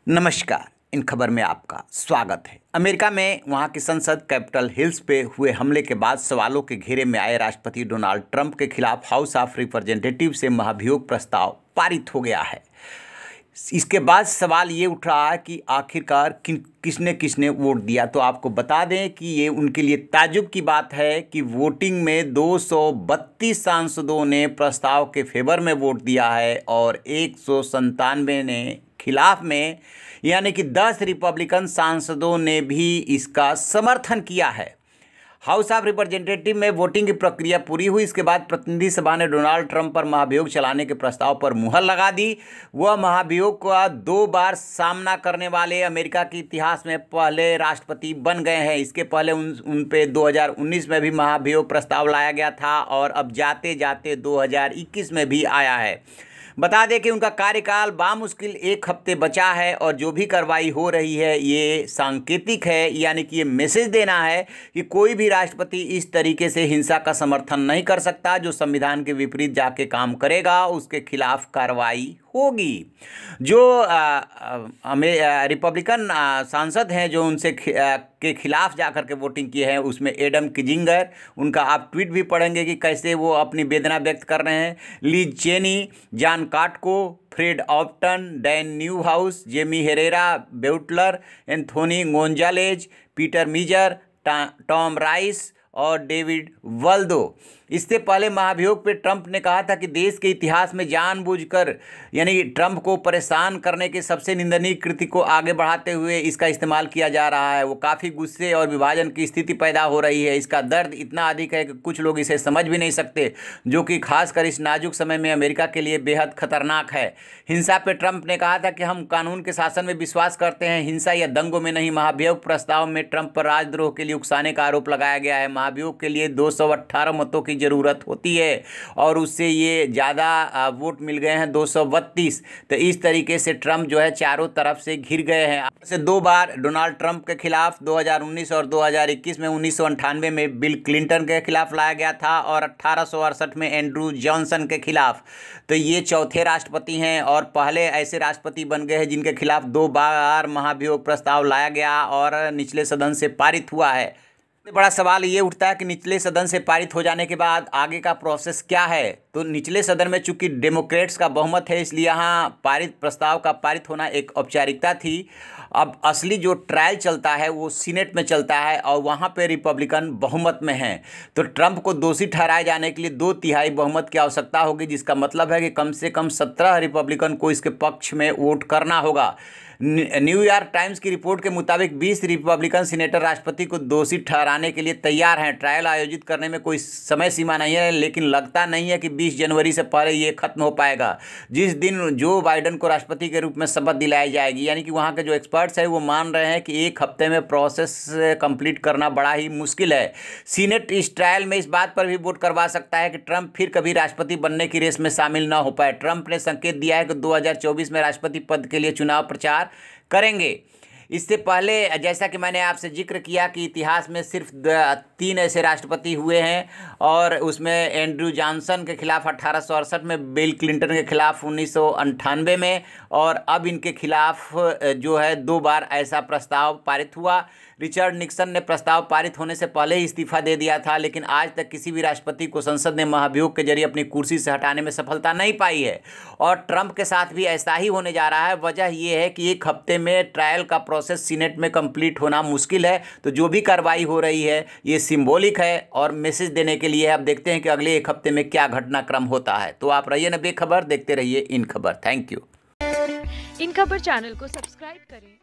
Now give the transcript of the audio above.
नमस्कार। इन खबर में आपका स्वागत है। अमेरिका में वहां की संसद कैपिटल हिल्स पे हुए हमले के बाद सवालों के घेरे में आए राष्ट्रपति डोनाल्ड ट्रंप के खिलाफ हाउस ऑफ रिप्रेजेंटेटिव से महाभियोग प्रस्ताव पारित हो गया है। इसके बाद सवाल ये उठ रहा है कि आखिरकार किसने किसने वोट दिया। तो आपको बता दें कि ये उनके लिए ताज्जुब की बात है कि वोटिंग में 232 सांसदों ने प्रस्ताव के फेवर में वोट दिया है और 197 ने खिलाफ में, यानी कि 10 रिपब्लिकन सांसदों ने भी इसका समर्थन किया है। हाउस ऑफ रिप्रेजेंटेटिव में वोटिंग की प्रक्रिया पूरी हुई। इसके बाद प्रतिनिधि सभा ने डोनाल्ड ट्रंप पर महाभियोग चलाने के प्रस्ताव पर मुहर लगा दी। वह महाभियोग का 2 बार सामना करने वाले अमेरिका के इतिहास में पहले राष्ट्रपति बन गए हैं। इसके पहले उन पे 2019 में भी महाभियोग प्रस्ताव लाया गया था और अब जाते जाते 2021 में भी आया है। बता दें कि उनका कार्यकाल बामुश्किल 1 हफ्ते बचा है और जो भी कार्रवाई हो रही है ये सांकेतिक है, यानी कि ये मैसेज देना है कि कोई भी राष्ट्रपति इस तरीके से हिंसा का समर्थन नहीं कर सकता। जो संविधान के विपरीत जाके काम करेगा उसके खिलाफ कार्रवाई होगी। जो रिपब्लिकन सांसद हैं जो उनसे के खिलाफ जाकर के वोटिंग किए हैं, उसमें एडम किजिंगर, उनका आप ट्वीट भी पढ़ेंगे कि कैसे वो अपनी वेदना व्यक्त कर रहे हैं। Liz Cheney, John Katko, Fred Upton, Dan Newhouse, Jaime Herrera Beutler, Anthony Gonzalez, Peter Meijer, Tom Rice और डेविड वल्दो। इससे पहले महाभियोग पे ट्रंप ने कहा था कि देश के इतिहास में जानबूझकर, यानी ट्रंप को परेशान करने के सबसे निंदनीय कृत्य को आगे बढ़ाते हुए इसका इस्तेमाल किया जा रहा है। वो काफ़ी गुस्से और विभाजन की स्थिति पैदा हो रही है। इसका दर्द इतना अधिक है कि कुछ लोग इसे समझ भी नहीं सकते, जो कि खासकर इस नाजुक समय में अमेरिका के लिए बेहद खतरनाक है। हिंसा पे ट्रंप ने कहा था कि हम कानून के शासन में विश्वास करते हैं, हिंसा या दंगों में नहीं। महाभियोग प्रस्ताव में ट्रंप पर राजद्रोह के लिए उकसाने का आरोप लगाया गया है। महाभियोग के लिए 218 मतों की जरूरत होती है और उससे ये ज़्यादा वोट मिल गए हैं 232। तो इस तरीके से ट्रंप जो है चारों तरफ से घिर गए हैं। से 2 बार डोनाल्ड ट्रंप के खिलाफ 2019 और 2021 में 1998 में बिल क्लिंटन के खिलाफ लाया गया था और 1868 में एंड्रू जॉनसन के खिलाफ। तो ये चौथे राष्ट्रपति हैं और पहले ऐसे राष्ट्रपति बन गए हैं जिनके खिलाफ 2 बार महाभियोग प्रस्ताव लाया गया और निचले सदन से पारित हुआ है। बड़ा सवाल ये उठता है कि निचले सदन से पारित हो जाने के बाद आगे का प्रोसेस क्या है। तो निचले सदन में चूंकि डेमोक्रेट्स का बहुमत है, इसलिए यहाँ प्रस्ताव का पारित होना एक औपचारिकता थी। अब असली जो ट्रायल चलता है वो सीनेट में चलता है और वहाँ पे रिपब्लिकन बहुमत में हैं। तो ट्रंप को दोषी ठहराए जाने के लिए 2/3 बहुमत की आवश्यकता होगी, जिसका मतलब है कि कम से कम 17 रिपब्लिकन को इसके पक्ष में वोट करना होगा। न्यूयॉर्क टाइम्स की रिपोर्ट के मुताबिक 20 रिपब्लिकन सीनेटर राष्ट्रपति को दोषी ठहराने के लिए तैयार हैं। ट्रायल आयोजित करने में कोई समय सीमा नहीं है, लेकिन लगता नहीं है कि 20 जनवरी से पहले ये खत्म हो पाएगा, जिस दिन जो बाइडेन को राष्ट्रपति के रूप में शपथ दिलाई जाएगी। यानी कि वहाँ के जो एक्सपर्ट्स हैं वो मान रहे हैं कि 1 हफ्ते में प्रोसेस कंप्लीट करना बड़ा ही मुश्किल है। सीनेट इस ट्रायल में इस बात पर भी वोट करवा सकता है कि ट्रंप फिर कभी राष्ट्रपति बनने की रेस में शामिल न हो पाए। ट्रंप ने संकेत दिया है कि 2024 में राष्ट्रपति पद के लिए चुनाव प्रचार करेंगे। इससे पहले जैसा कि मैंने आपसे जिक्र किया कि इतिहास में सिर्फ 3 ऐसे राष्ट्रपति हुए हैं और उसमें एंड्रू जॉनसन के खिलाफ 1868 में, बिल क्लिंटन के खिलाफ 1998 में और अब इनके खिलाफ जो है 2 बार ऐसा प्रस्ताव पारित हुआ। रिचर्ड निक्सन ने प्रस्ताव पारित होने से पहले ही इस्तीफा दे दिया था, लेकिन आज तक किसी भी राष्ट्रपति को संसद ने महाभियोग के जरिए अपनी कुर्सी से हटाने में सफलता नहीं पाई है और ट्रंप के साथ भी ऐसा ही होने जा रहा है। वजह यह है कि 1 हफ्ते में ट्रायल का प्रोसेस सीनेट में कंप्लीट होना मुश्किल है। तो जो भी कार्रवाई हो रही है ये सिंबॉलिक है और मैसेज देने के लिए। अब देखते हैं कि अगले 1 हफ्ते में क्या घटनाक्रम होता है। तो आप रहिए ना बेखबर, देखते रहिए इन खबर। Thank you. इन खबर चैनल को सब्सक्राइब करें।